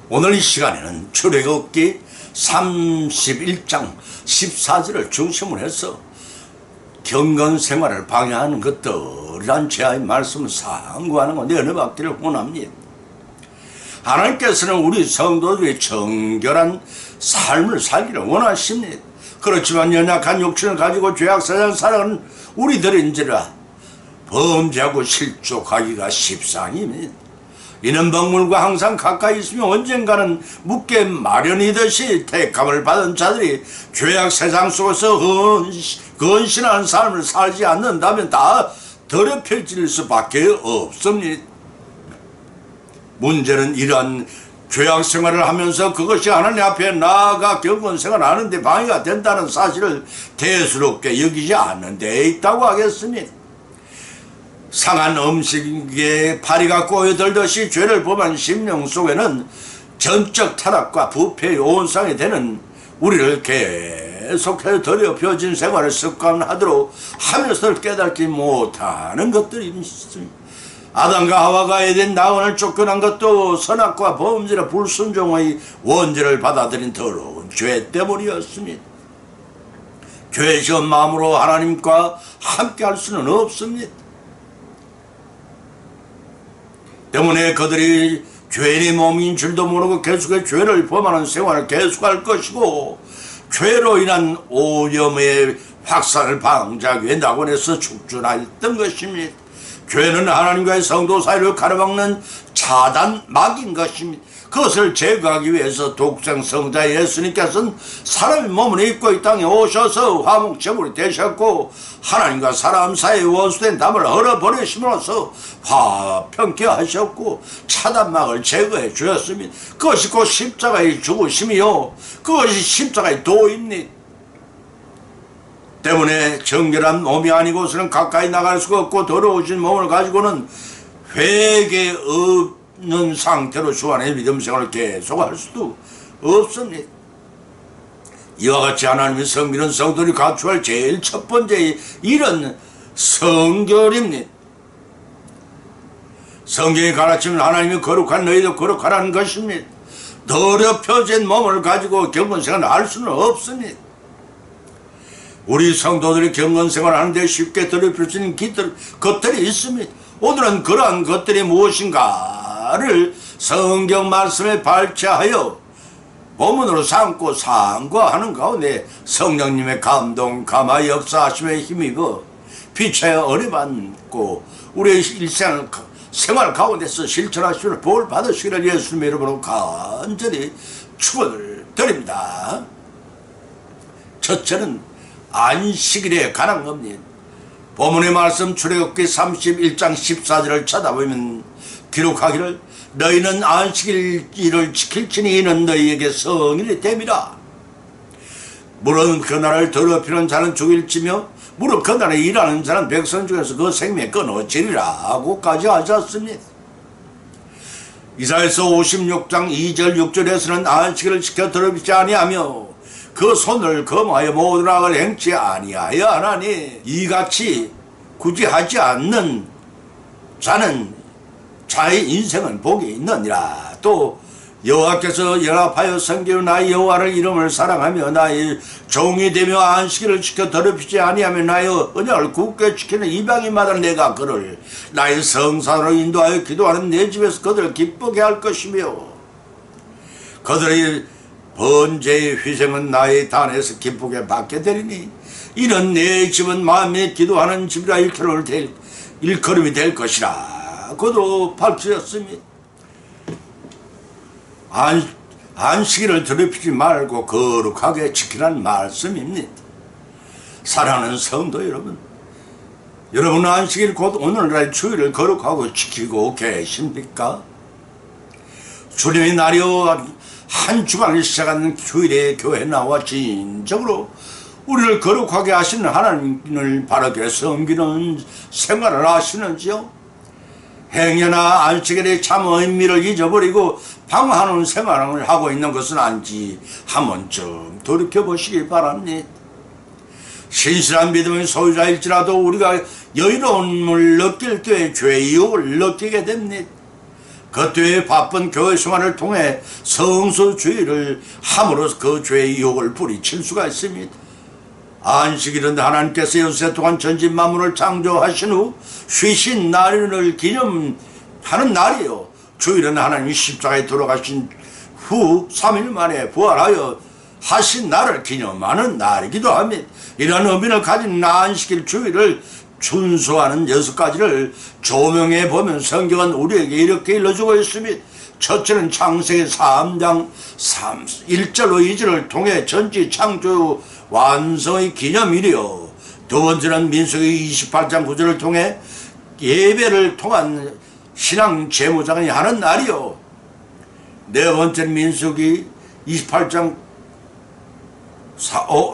오늘 이 시간에는 출애굽기 31장 14절을 중심으로 해서 경건 생활을 방해하는 것들이란 제의 말씀을 상고하는 것에 은혜 받기를 원합니다. 하나님께서는 우리 성도들이 정결한 삶을 살기를 원하십니다. 그렇지만 연약한 육신을 가지고 죄악사장 살아가는 우리들인지라 범죄하고 실족하기가 십상입니다. 이는 먹물과 항상 가까이 있으며 언젠가는 묻게 마련이듯이 택함을 받은 자들이 죄악 세상 속에서 건신한 삶을 살지 않는다면 다 더럽혀질 수밖에 없습니다. 문제는 이러한 죄악 생활을 하면서 그것이 하나님 앞에 나아가 경건 생활을 하는데 방해가 된다는 사실을 대수롭게 여기지 않는 데 있다고 하겠습니다. 상한 음식에 파리가 꼬여들듯이 죄를 범한 심령 속에는 전적 타락과 부패의 온상이 되는 우리를 계속해서 더럽혀진 생활을 습관하도록 하면서 깨닫지 못하는 것들이 있습니다. 아담과 하와가 에덴 나원을 쫓겨난 것도 선악과 범죄나 불순종의 원죄를 받아들인 더러운 죄 때문이었습니다. 죄시한 마음으로 하나님과 함께 할 수는 없습니다. 때문에 그들이 죄인의 몸인 줄도 모르고 계속해서 죄를 범하는 생활을 계속할 것이고 죄로 인한 오염의 확산을 방지하기 위해 낙원에서 축전하였던 것입니다. 죄는 하나님과의 성도 사이를 가로막는 차단막인 것입니다. 그것을 제거하기 위해서 독생 성자 예수님께서는 사람의 몸을 입고 이 땅에 오셔서 화목제물이 되셨고 하나님과 사람 사이의 원수된 담을 헐어버리심으로써 화평케 하셨고 차단막을 제거해 주었습니다. 그것이 곧 십자가의 죽으심이요 그것이 십자가의 도입니다. 때문에 정결한 몸이 아니고서는 가까이 나갈 수가 없고 더러우신 몸을 가지고는 회개 없는 상태로 주 안에 믿음 생활을 계속할 수도 없습니다. 이와 같이 하나님의 섬기는 성도들이 갖추어야 할 제일 첫 번째 일은 성결입니다. 성경이 가르치면 하나님이 거룩한 너희도 거룩하라는 것입니다. 더럽혀진 몸을 가지고 경건 생활을 할 수는 없습니다. 우리 성도들이 경건 생활을 하는데 쉽게 더럽힐 수 있는 것들이 있습니다. 오늘은 그러한 것들이 무엇인가를 성경 말씀에 발췌하여 본문으로 삼고 상고하는 가운데 성령님의 감동, 감화, 역사하심에 힘입어 빛의 은혜 받고 우리의 일생 생활 가운데서 실천하시기를 복을 받으시기를 예수님의 이름으로 간절히 축원을 드립니다. 첫째는 안식일에 관한 겁니다. 본문의 말씀 출애굽기 31장 14절을 쳐다보면 기록하기를 너희는 안식일을 지킬지니 이는 너희에게 성일이 됨이라. 물론 그날을 더럽히는 자는 죽일지며 무릇 그날에 일하는 자는 백성 중에서 그 생명에 끊어지리라 하고까지 하셨습니다. 이사야서 56장 2절 6절에서는 안식일을 지켜 더럽히지 아니하며 그 손을 검하여 모든 악을 행치 아니하여 하나니 이같이 굳이 하지 않는 자는 자의 인생은 복이 있느니라. 또 여호와께서 연합하여 섬기는 나의 여호와를 이름을 사랑하며 나의 종이 되며 안식일을 지켜 더럽히지 아니하며 나의 언약을 굳게 지키는 이방인마다 내가 그를 나의 성산으로 인도하여 기도하는 내 집에서 그들을 기쁘게 할 것이며 그들의 번제의 희생은 나의 단에서 기쁘게 받게 되리니 이는 내 집은 마음에 기도하는 집이라 일컬음이 될 것이라. 그도 발표였습니다. 안식일을 더럽히지 말고 거룩하게 지키라는 말씀입니다. 사랑하는 성도 여러분, 여러분은 안식일 곧 오늘날 주일을 거룩하고 지키고 계십니까? 주님의 날이여 한 주간을 시작하는 주일에 교회에 나와 진정으로 우리를 거룩하게 하시는 하나님을 바르게 섬기는 생활을 하시는지요? 행여나 안식일의 참 의미를 잊어버리고 방황하는 생활을 하고 있는 것은 아닌지 한 번쯤 돌이켜보시기 바랍니다. 신실한 믿음의 소유자일지라도 우리가 여유로움을 느낄 때 죄의 유혹을 느끼게 됩니다. 그때의 바쁜 교회 생활을 통해 성소주의를 함으로써 그 죄의 유혹을 뿌리칠 수가 있습니다. 안식일은 하나님께서 6세 동안 전진 만물을 창조하신 후 쉬신 날을 기념하는 날이요, 주일은 하나님이 십자가에 돌아가신 후 3일 만에 부활하여 하신 날을 기념하는 날이기도 합니다. 이러한 의미를 가진 안식일 주일을 준수하는 6가지를 조명해 보면 성경은 우리에게 이렇게 일러주고 있습니다. 첫째는 창세기 3장 1절로 2절을 통해 전지 창조 완성의 기념일이요, 두 번째는 민수기 28장 9절을 통해 예배를 통한 신앙 제무장이 하는 날이요, 네 번째는 민수기 28장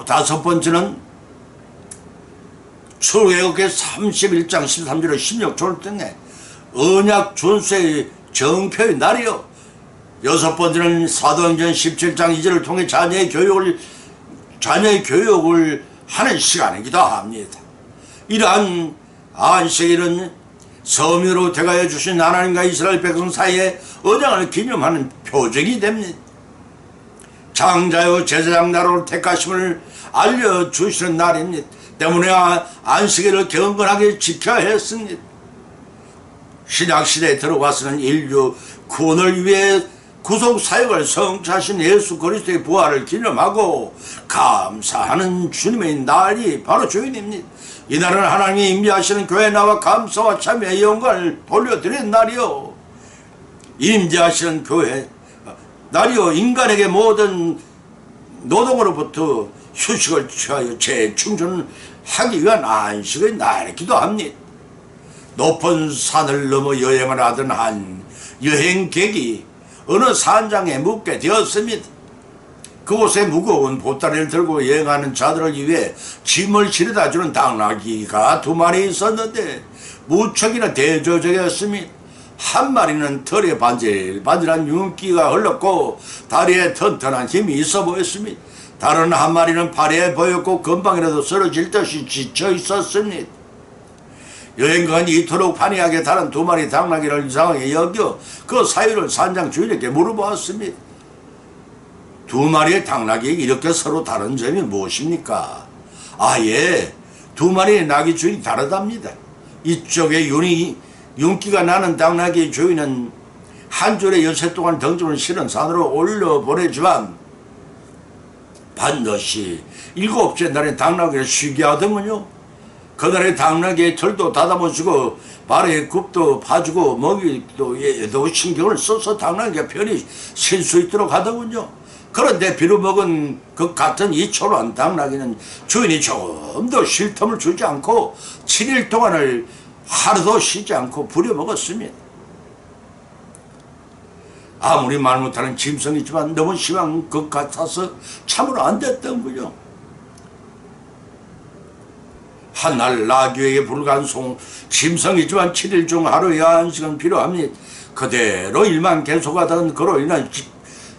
다섯 번째는 출애굽기 31장 13절로 16절 등의 언약 준수의 정표의 날이요, 여섯 번째는 사도행전 17장 2절을 통해 자녀의 교육을 하는 시간이기도 합니다. 이러한 안식일은 섬유로 대가해 주신 하나님과 이스라엘 백성 사이의 언약을 기념하는 표적이 됩니다. 장자요 제사장 나라로 택하심을 알려주시는 날입니다. 때문에 안식일을 경건하게 지켜야 했습니다. 신약시대에 들어와서는 인류 구원을 위해 구속사역을 성취하신 예수 그리스도의 부활을 기념하고 감사하는 주님의 날이 바로 주일입니다. 이날은 하나님이 임재하시는 교회에 나와 감사와 참여의 영광을 돌려드리는 날이요, 임재하시는 교회 날이요, 인간에게 모든 노동으로부터 휴식을 취하여 재충전하기 위한 안식의 날이기도 합니다. 높은 산을 넘어 여행을 하던 한 여행객이 어느 산장에 묵게 되었습니다. 그곳에 무거운 보따리를 들고 여행하는 자들을 위해 짐을 실어다 주는 당나귀가 2마리 있었는데 무척이나 대조적이었습니다. 한 마리는 털에 반질반질한 윤기가 흘렀고 다리에 튼튼한 힘이 있어 보였습니다. 다른 한 마리는 파리해 보였고 금방이라도 쓰러질 듯이 지쳐 있었습니다. 여행가는 이토록 판이하게 다른 2마리 당나귀를 이상하게 여겨 그 사유를 산장 주인에게 물어보았습니다. 2마리의 당나귀에게 이렇게 서로 다른 점이 무엇입니까? 예, 2마리의 나귀 주인이 다르답니다. 이쪽에 윤기가 나는 당나귀 주인은 한 줄에 여세 동안 덩집을 실은 산으로 올려보내지만 반드시 7째 날에 당나귀를 쉬게 하더군요. 그날에 당나귀의 털도 다듬어주고 발에 굽도 봐주고 먹이도 신경을 써서 당나귀가 편히 쉴 수 있도록 하더군요. 그런데 빌어먹은 그 같은 이 초라한 당나귀는 주인이 조금 더 쉴 틈을 주지 않고 7일 동안을 하루도 쉬지 않고 부려먹었습니다. 아무리 말 못하는 짐승이지만 너무 심한 것 같아서 참으로 안 됐던군요. 한날 나귀에게 불과한 짐승이지만 7일 중 하루의 안식은 필요합니다. 그대로 일만 계속하던 그로 인한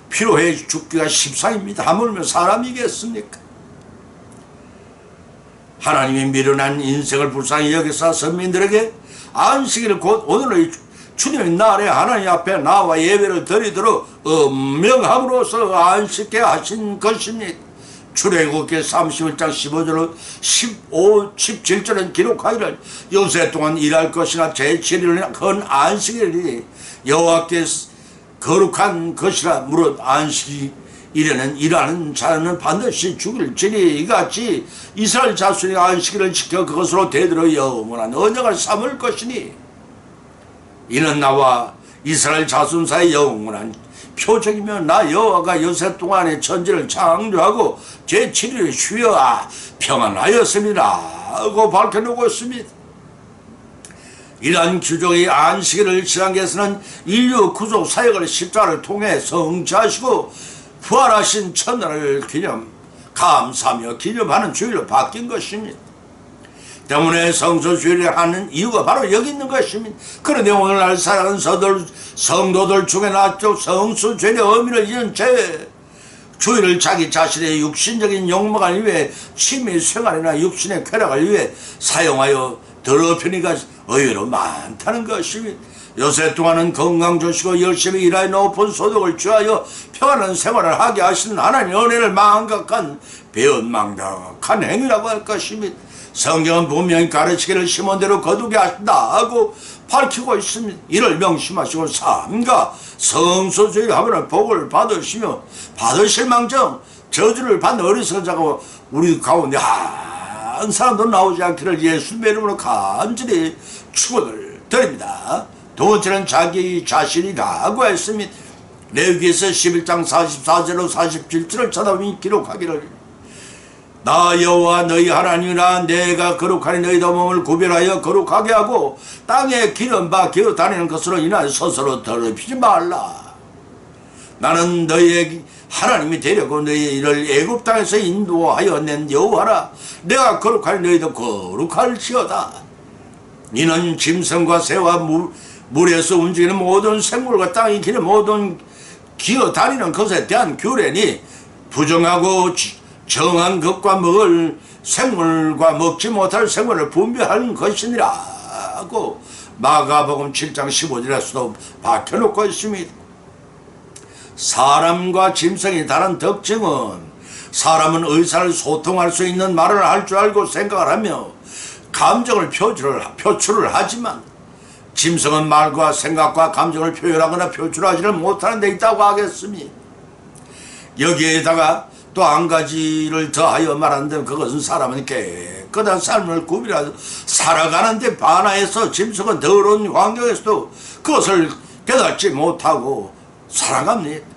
피로해 죽기가 십상입니다. 하물며 사람이겠습니까? 하나님이 미련한 인생을 불쌍히 여기사 선민들에게 안식일을 곧 오늘의 주님의 날에 하나님 앞에 나와 예배를 드리도록 명함으로써 안식케 하신 것입니다. 출애굽기 31장 15절로 17절은 기록하기를 여세 동안 일할 것이나 제7일은 헌 안식일이니 여호와께 거룩한 것이라 무릇 안식일에는 일하는 자는 반드시 죽일지니 이같이 이스라엘 자손이 안식일을 지켜 그것으로 대대로 영원한 언약을 삼을 것이니 이는 나와 이스라엘 자손 사이 영원한 표적이며 나 여호와가 여세 동안의 천지를 창조하고 제7일에 쉬어 평안하였습니다 하고 밝혀놓고 있습니다. 이러한 규정의 안식일을 신앙계에서는 인류 구속 사역을 십자가를 통해 성취하시고 부활하신 첫날을 감사하며 기념하는 주일로 바뀐 것입니다. 때문에 성소주일을 하는 이유가 바로 여기 있는 것입니다. 그런데 오늘날 살아가는 성도들 중에 나쪽 성소주일의 의미를 잃은 채 주일을 자기 자신의 육신적인 욕망을 위해 취미 생활이나 육신의 쾌락을 위해 사용하여 더럽히니까 의외로 많다는 것입니다. 요새 동안은 건강 좋으시고 열심히 일하여 높은 소득을 취하여 평안한 생활을 하게 하시는 하나님의 은혜를 망각한 배은망덕한 행위라고 할 것입니다. 성경은 분명히 가르치기를 심은 대로 거두게 하신다 하고 밝히고 있습니다. 이를 명심하시고 삼가 성소주의를 하면 복을 받으시며 받으실 망정 저주를 받는 어리석은 자가 우리 가운데 한 사람도 나오지 않기를 예수님의 이름으로 간절히 축원을 드립니다. 두 번째는 자기 자신이라고 했습니다. 레위기에서 11장 44절로 47절을 찾아보니 기록하기를 나 여호와 너희 하나님이라 내가 거룩하니 너희도 몸을 구별하여 거룩하게 하고 땅에 기름 바 기어 다니는 것으로 인하여 스스로 더럽히지 말라. 나는 너희의 하나님이 되려고 너희 이를 애굽 땅에서 인도하여 낸 여호와라. 내가 거룩하니 너희도 거룩할지어다. 이는 짐승과 새와 물에서 움직이는 모든 생물과 땅이 기는 모든 기어 다니는 것에 대한 규례니 부정하고 정한 것과 먹을 생물과 먹지 못할 생물을 분별하는 것이니라고 마가복음 7장 15절에서도 밝혀놓고 있습니다. 사람과 짐승이 다른 특징은 사람은 의사를 소통할 수 있는 말을 할 줄 알고 생각을 하며 감정을 표출을 하지만 짐승은 말과 생각과 감정을 표현하거나 표출하지를 못하는 데 있다고 하겠습니다. 여기에다가 또 한 가지를 더하여 말하는데 그것은 사람은 깨끗한 삶을 구비하여 살아가는데 반하여서 짐승은 더러운 환경에서도 그것을 깨닫지 못하고 살아갑니다.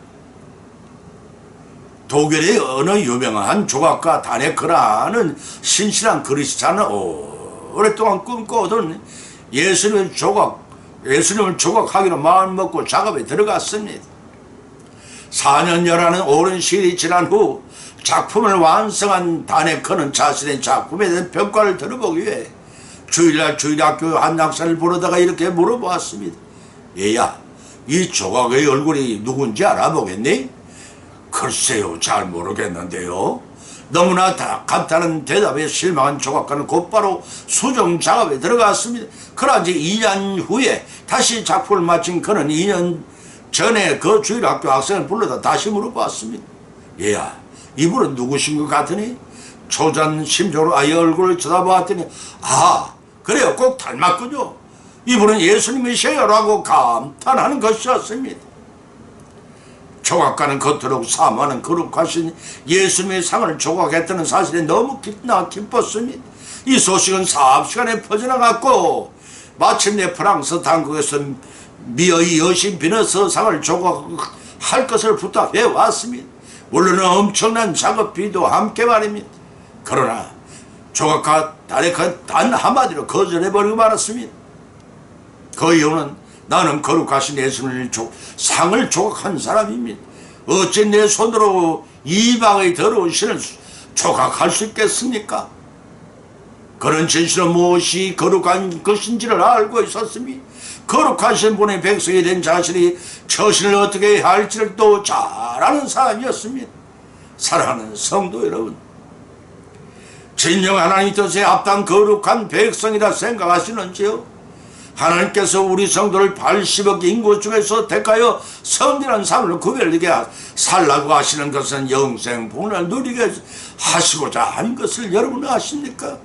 독일의 어느 유명한 조각가 다네크라는 신실한 그리스찬은 오랫동안 꿈꿔오던 예수님을 조각하기로 마음먹고 작업에 들어갔습니다. 4년여라는 오랜 시일이 지난 후 작품을 완성한 다네크는 자신의 작품에 대한 평가를 들어보기 위해 주일날 주일학교 한 학생을 부르다가 이렇게 물어보았습니다. 얘야, 이 조각의 얼굴이 누군지 알아보겠니? 글쎄요, 잘 모르겠는데요. 너무나 감탄한 대답에 실망한 조각가는 곧바로 수정 작업에 들어갔습니다. 그러나 이제 2년 후에 다시 작품을 마친 그는 2년 전에 그 주일학교 학생을 불러다 다시 물어봤습니다. 얘야, 이분은 누구신 것 같으니? 초전심적으로 아이 얼굴을 쳐다보았더니 그래요, 꼭 닮았군요. 이분은 예수님이시여라고 감탄하는 것이었습니다. 조각가는 겉으로 사모하는 거룩하신 예수님의 상을 조각했다는 사실에 너무 기뻤습니다. 이 소식은 사업시간에 퍼져나갔고 마침내 프랑스 당국에서 미어의 여신 비너스 상을 조각할 것을 부탁해 왔습니다. 물론 엄청난 작업비도 함께 말입니다. 그러나 조각가 다네크는 단 한마디로 거절해버리고 말았습니다. 그 이유는 나는 거룩하신 예수님의 상을 조각한 사람입니다. 어찌 내 손으로 이방의 더러운 신을 조각할 수 있겠습니까? 그런 진실은 무엇이 거룩한 것인지를 알고 있었으니 거룩하신 분의 백성이 된 자신이 처신을 어떻게 해야 할지를 또 잘 아는 사람이었습니다. 사랑하는 성도 여러분, 진정 하나님 뜻에 합당 거룩한 백성이라 생각하시는지요? 하나님께서 우리 성도를 80억 인구 중에서 택하여 선진한 삶을 구별되게 살라고 하시는 것은 영생복을 누리게 하시고자 하는 것을 여러분은 아십니까?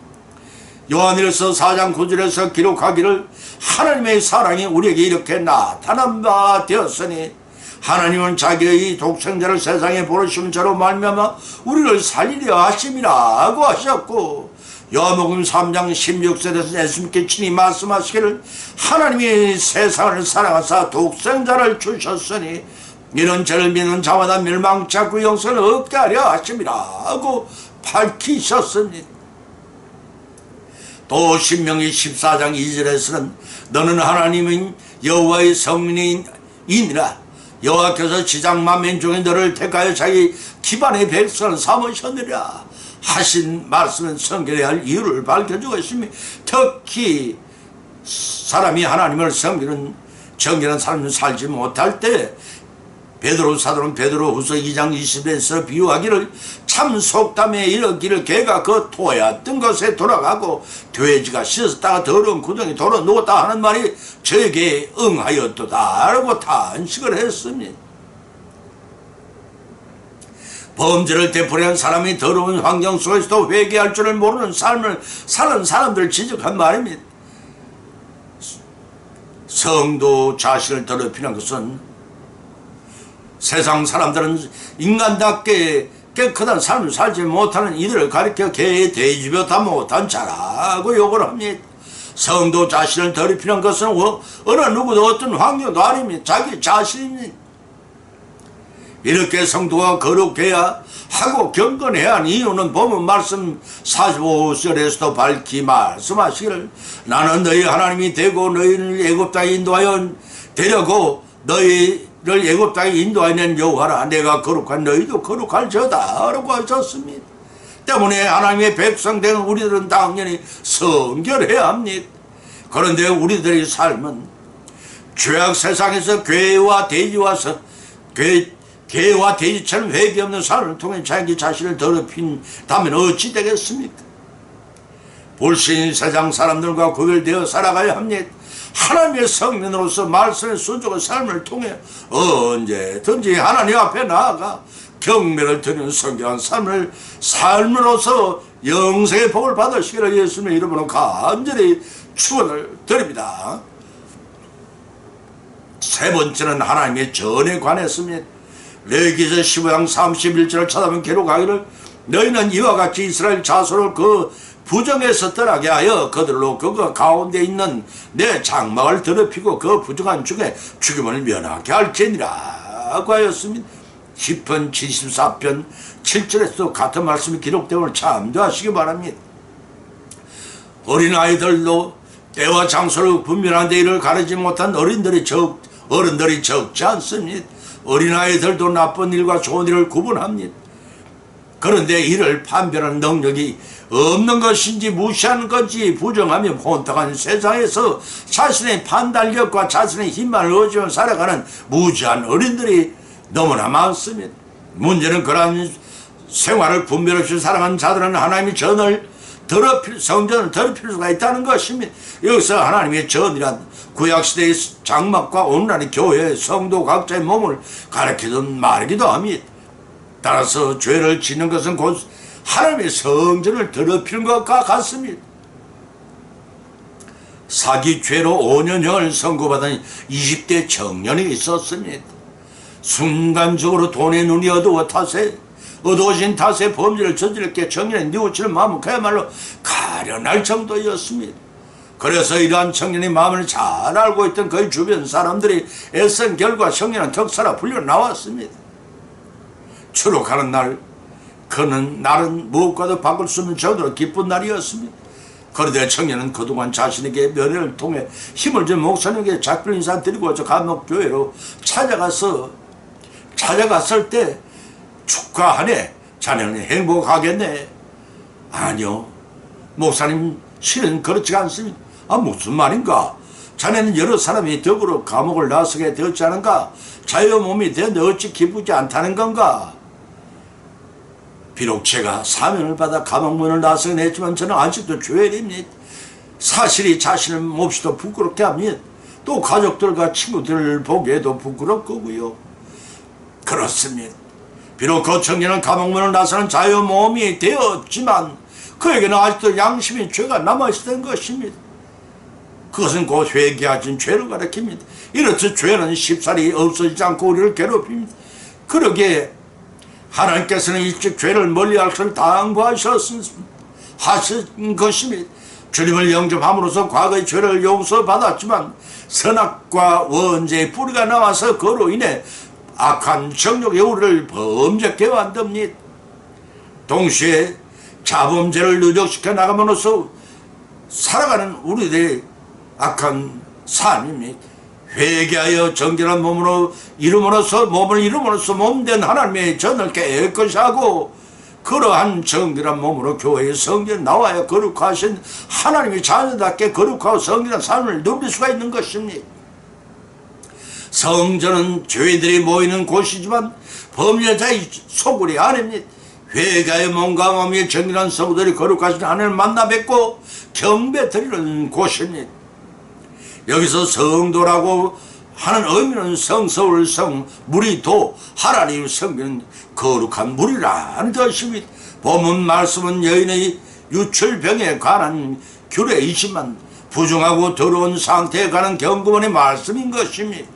요한일서 4장 9절에서 기록하기를 하나님의 사랑이 우리에게 이렇게 나타난 바 되었으니 하나님은 자기의 독생자를 세상에 보내신 자로 말미암아 우리를 살리려 하심이라고 하셨고, 요한복음 3장 16절에서 예수님께 친히 말씀하시기를 하나님이 세상을 사랑하사 독생자를 주셨으니 이는 저를 믿는 자마다 멸망치 않고 영생을 얻게 하려 하심이라고 밝히셨습니다. 또 신명기 14장 2절에서는 너는 하나님은 여호와의 성민이니라. 여호와께서 지상 만민 중에 너를 택하여 자기 기반의 백성을 삼으셨느니라 하신 말씀은 성결해야 할 이유를 밝혀주고 있으며, 특히 사람이 하나님을 섬기는 정결한 삶을 살지 못할 때 베드로 사도는 베드로후서 2장 20에서 비유하기를 참 속담에 이르기를 개가 그 토였던 것에 돌아가고 돼지가 씻었다가 더러운 구덩이 돌아 누웠다 하는 말이 저에게 응하였도다 라고 탄식을 했습니다. 범죄를 되풀이한 사람이 더러운 환경 속에서도 회개할 줄을 모르는 삶을 사는 사람들을 지적한 말입니다. 성도 자신을 더럽히는 것은 세상 사람들은 인간답게 깨끗한 삶을 살지 못하는 이들을 가리켜 개의 돼지보다 못한 자라고 욕을 합니다. 성도 자신을 더럽히는 것은 어느 누구도 어떤 환경도 아닙니다. 자기 자신입니다. 이렇게 성도가 거룩해야 하고 경건해야 하는 이유는 본문 말씀 45절에서도 밝히 말씀하시기를 나는 너희 하나님이 되고 너희를 애굽 땅에 인도하여 데려고 너희를 애굽 땅에 인도하는 여호와라. 내가 거룩한 너희도 거룩할 저다 라고 하셨습니다. 때문에 하나님의 백성 된 우리들은 당연히 성결해야 합니다. 그런데 우리들의 삶은 죄악 세상에서 개와 돼지처럼 회개 없는 삶을 통해 자기 자신을 더럽힌다면 어찌 되겠습니까? 불신인 세상 사람들과 구별되어 살아가야 합니다. 하나님의 성민으로서 말씀의 순종의 삶을 통해 언제든지 하나님 앞에 나아가 경배를 드리는 성결한 삶으로서 영생의 복을 받으시기를 예수님의 이름으로 간절히 축원을 드립니다. 세 번째는 하나님의 전에 관했습니다. 레위기서 15장 31절을 찾아보면 기록하기를 너희는 이와 같이 이스라엘 자손을 그 부정에서 떠나게 하여 그들로 그 가운데 있는 내 장막을 더럽히고 그 부정한 중에 죽임을 면하게 할지니라 고 하였습니다. 시편 74편 7절에서도 같은 말씀이 기록되므로 참조하시기 바랍니다. 어린아이들도 때와 장소를 분별하는데 이를 가르지 못한 어른들이 적지 않습니다. 어린아이들도 나쁜 일과 좋은 일을 구분합니다. 그런데 이를 판별하는 능력이 없는 것인지 무시하는 건지 부정하며 혼탁한 세상에서 자신의 판단력과 자신의 힘만 의지하며 살아가는 무지한 어린들이 너무나 많습니다. 문제는 그러한 생활을 분별 없이 살아가는 자들은 하나님의 성전을 더럽힐 수가 있다는 것입니다. 여기서 하나님의 전이란 구약시대의 장막과 오늘날의 교회의 성도 각자의 몸을 가리키던 말이기도 합니다. 따라서 죄를 짓는 것은 곧 하나님의 성전을 더럽히는 것과 같습니다. 사기죄로 5년형을 선고받은 20대 청년이 있었습니다. 순간적으로 돈의 눈이 어두워진 탓에 범죄를 저질렀기에 청년의 뉘우치는 마음은 그야말로 가련할 정도였습니다. 그래서 이러한 청년의 마음을 잘 알고 있던 그의 주변 사람들이 애쓴 결과 청년은 덕사라 불려 나왔습니다. 추록하는 날, 그는 날은 무엇과도 바꿀 수 없는 정도로 기쁜 날이었습니다. 그런데 청년은 그동안 자신에게 면회를 통해 힘을 준 목사님에게 작별 인사 드리고 저 감옥교회로 찾아갔을 때 축하하네. 자네는 행복하겠네. 아니요, 목사님 실은 그렇지 않습니다. 무슨 말인가? 자네는 여러 사람이 덕으로 감옥을 나서게 되었지 않은가? 자유 몸이 되었는데 어찌 기쁘지 않다는 건가? 비록 제가 사면을 받아 감옥문을 나서긴 했지만 저는 아직도 죄인입니다. 사실이 자신을 몹시도 부끄럽게 합니다. 또 가족들과 친구들을 보기에도 부끄럽고요. 그렇습니다. 비록 그 청년은 감옥문을 나서는 자유 몸이 되었지만 그에게는 아직도 양심의 죄가 남아있었던 것입니다. 그것은 곧 회개하신 죄를 가리킵니다. 이렇듯 죄는 쉽사리 없어지지 않고 우리를 괴롭힙니다. 그러기에 하나님께서는 일찍 죄를 멀리할 것을 당부하신 것입니다. 주님을 영접함으로써 과거의 죄를 용서받았지만 선악과 원죄의 뿌리가 나와서 그로 인해 악한 정욕의 우리를 범죄케 만듭니다. 동시에 자범죄를 누적시켜 나감으로써 살아가는 우리들의 악한 삶입니다. 회개하여 정결한 몸을 이름으로써 몸된 하나님의 전을 깨끗이 하고 그러한 정결한 몸으로 교회의 성전에 나와야 거룩하신 하나님의 자녀답게 거룩하고 성결한 삶을 누릴 수가 있는 것입니다. 성전은 죄인들이 모이는 곳이지만 범죄자의 소굴이 아닙니다. 회개의 몸과 마음이 정결한 성도들이 거룩하신 하나님을 만나 뵙고 경배 드리는 곳입니다. 여기서 성도라고 하는 의미는 성서울 성, 물이 도, 하나님 성기는 거룩한 물이라는 것입니다. 본문 말씀은 여인의 유출병에 관한 규례이지만 부정하고 더러운 상태에 관한 경고문의 말씀인 것입니다.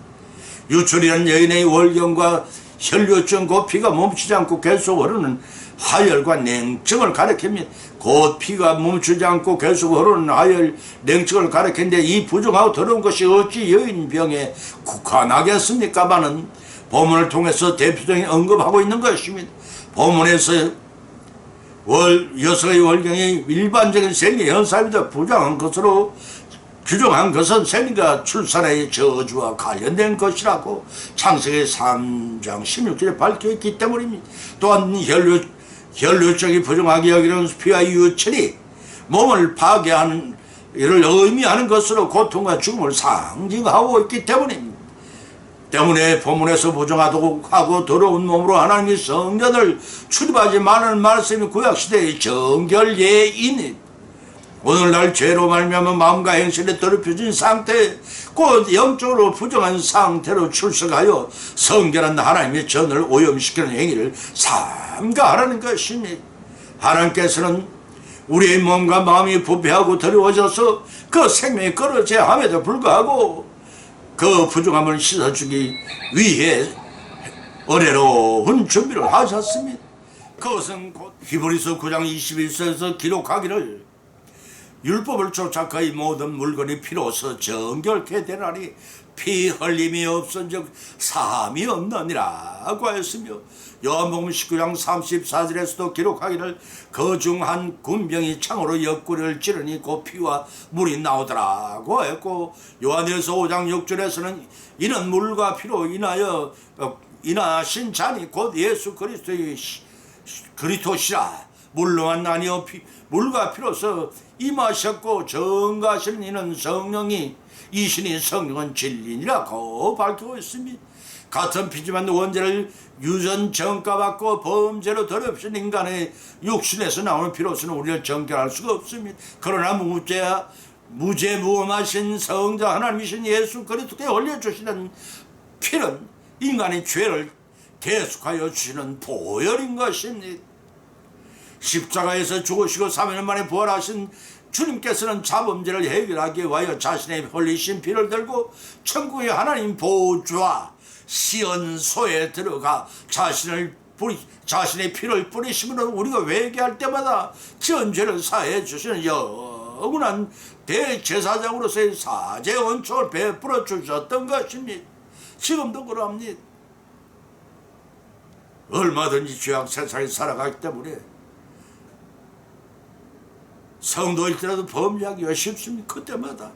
유출이란 여인의 월경과 혈류증 곧 피가 멈추지 않고 계속 흐르는 하혈과 냉증을 가리킵니다. 곧 피가 멈추지 않고 계속 흐르는 하혈, 냉증을 가리키는데 이 부정하고 더러운 것이 어찌 여인병에 국한하겠습니까마는 본문을 통해서 대표적인 언급하고 있는 것입니다. 본문에서 여성의 월경이 일반적인 생리 현상입니다. 부정한 것으로 규정한 것은 생리가 출산의 저주와 관련된 것이라고 창세기 3장 16절에 밝혀있기 때문입니다. 또한 혈류적이 부정하게 여기는 피와 유철이 몸을 파괴하는 이를 의미하는 것으로 고통과 죽음을 상징하고 있기 때문입니다. 때문에 본문에서 부정하고 더러운 몸으로 하나님의 성전을 출입하지 말라는 말씀이 구약시대의 정결 예입니다. 오늘날 죄로 말미암아 마음과 행실에 더럽혀진 상태, 곧 영적으로 부정한 상태로 출석하여 성결한 하나님의 전을 오염시키는 행위를 삼가하라는 것입니다. 하나님께서는 우리의 몸과 마음이 부패하고 더러워져서 그 생명이 끊어져야 함에도 불구하고 그 부정함을 씻어주기 위해 어레로운 준비를 하셨습니다. 그것은 곧 히브리서 9장 21절에서 기록하기를 율법을 쫓아 그의 모든 물건이 피로서 정결케 되나니 피 흘림이 없은즉 사함이 없느니라고 하였으며 요한복음 19장 34절에서도 기록하기를 그 중 한 군병이 창으로 옆구리를 찌르니 그 피와 물이 나오더라고 했고 요한일서 5장 6절에서는 이는 물과 피로 인하신 자니 곧 예수 그리스도의 그리스도시라 물로만 아니요 물과 피로서 임하셨고 정가하시는 이는 성령이 이신이 성령은 진리니라고 밝히고 있습니다. 같은 피지만 원죄를 유전 정가받고 범죄로 더럽힌 인간의 육신에서 나오는 피로서는 우리를 정결할 수가 없습니다. 그러나 무죄무험하신 성자 하나님이신 예수 그리스도께 올려주시는 피는 인간의 죄를 대속하여 주시는 보혈인 것입니다. 십자가에서 죽으시고 3일 만에 부활하신 주님께서는 자범죄를 해결하기 위하여 자신의 흘리신 피를 들고 천국의 하나님 보좌 시온소에 들어가 자신의 피를 뿌리심으로 우리가 회개할 때마다 지은 죄를 사해 주시는 영원한 대제사장으로서의 사죄 원초를 베풀어 주셨던 것입니다. 지금도 그럽니다. 얼마든지 죄악 세상에 살아가기 때문에 성도일지라도 범죄하기가 쉽습니다. 그때마다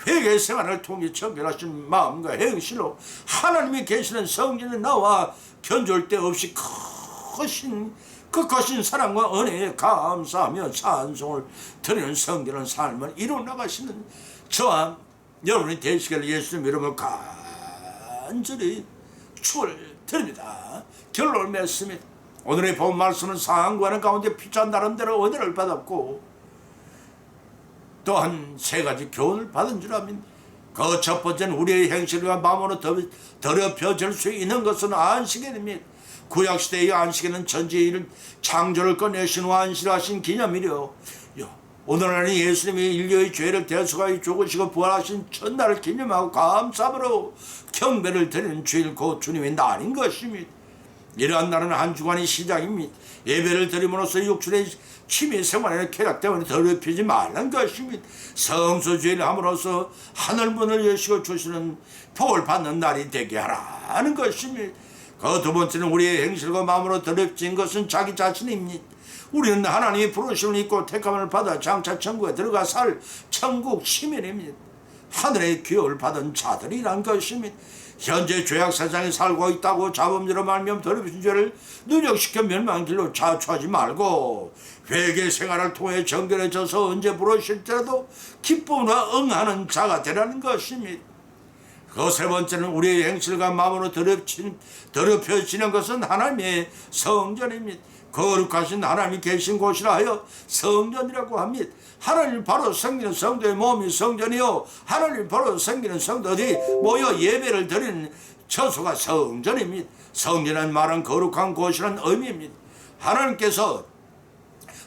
회개 생활을 통해 정결하신 마음과 행실로 하나님이 계시는 성전에 나와 견줄 데 없이 크신 사랑과 은혜에 감사하며 찬송을 드리는 성결한 삶을 이루어 나가시는 저와 여러분이 되시기를 예수님 이름으로 간절히 축원드립니다. 결론을 맺습니다. 오늘의 본 말씀은 상황과는 가운데 피찬 나름대로 은혜를 받았고 또한 세 가지 교훈을 받은 줄 압니다. 그 첫 번째는 우리의 행실과 마음으로 더럽혀질 수 있는 것은 안식일입니다. 구약시대의 안식일은 전지의 창조를 꺼내신 후 안식하신 기념일이요 오늘날은 예수님이 인류의 죄를 대속하여 죽으시고 부활하신 첫날을 기념하고 감사함으로 경배를 드리는 주일 곧 주님의 날인 것입니다. 이러한 날은 한 주간의 시작입니다. 예배를 드림으로써 육신의 취미 생활의 쾌락 때문에 더럽히지 말라는 것입니다. 성소주의를 함으로써 하늘문을 여시고 주시는 복을 받는 날이 되게 하라는 것입니다. 그 두 번째는 우리의 행실과 마음으로 더럽힌 것은 자기 자신입니다. 우리는 하나님의 부르심을 입고 택함을 받아 장차 천국에 들어가 살 천국 시민입니다. 하늘의 기업을 받은 자들이란 것입니다. 현재 죄악 세상에 살고 있다고 자범죄로 말미암아 더럽힌 죄를 누적시켜 멸망 길로 자초하지 말고 회개 생활을 통해 정결해져서 언제 부르실 때라도 기쁨으로 응하는 자가 되라는 것입니다. 그 세 번째는 우리의 행실과 마음으로 더럽혀지는 것은 하나님의 성전입니다. 거룩하신 하나님이 계신 곳이라 하여 성전이라고 합니다. 하나님 바로 섬기는 성도의 몸이 성전이요, 하나님 바로 섬기는 성도들이 모여 예배를 드리는 처소가 성전입니다. 성전은 말은 거룩한 곳이라는 의미입니다. 하나님께서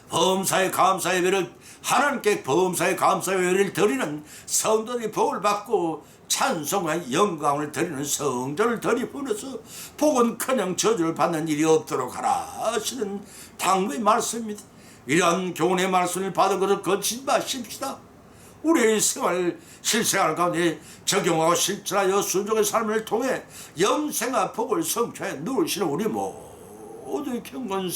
범사의 감사 예배를 하나님께 범사의 감사 예배를 드리는 성도들이 복을 받고 찬송과 영광을 드리는 성전을 드리면서 복은커녕 저주를 받는 일이 없도록 하라 하시는 당부의 말씀입니다. 이러한 교훈의 말씀을 받은 것을 거치지 마십시다. 우리의 생활, 실생활 가운데 적용하고 실천하여 순종의 삶을 통해 영생과 복을 성취하여 누리시는 우리 모두 경건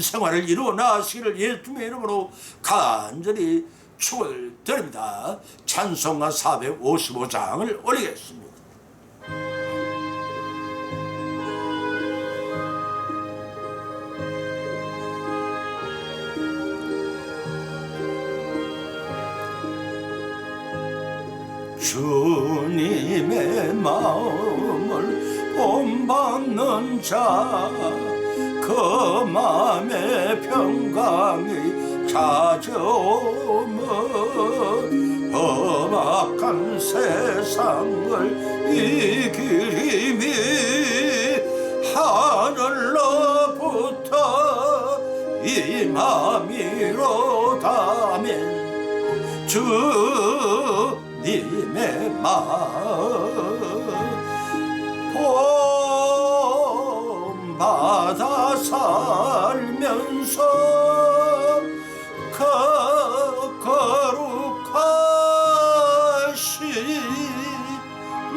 생활을 이루어 나가시기를 예수님의 이름으로 간절히 축을 드립니다. 찬송가 455장을 올리겠습니다. 주님의 마음을 본받는 자, 그 마음의 평강이 찾아오면 험악한 세상을 이길 힘이 하늘로부터 임함이로다면 주님의 마음 본받아 살면서 거룩하시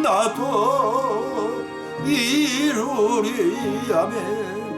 나도 이루리 아멘.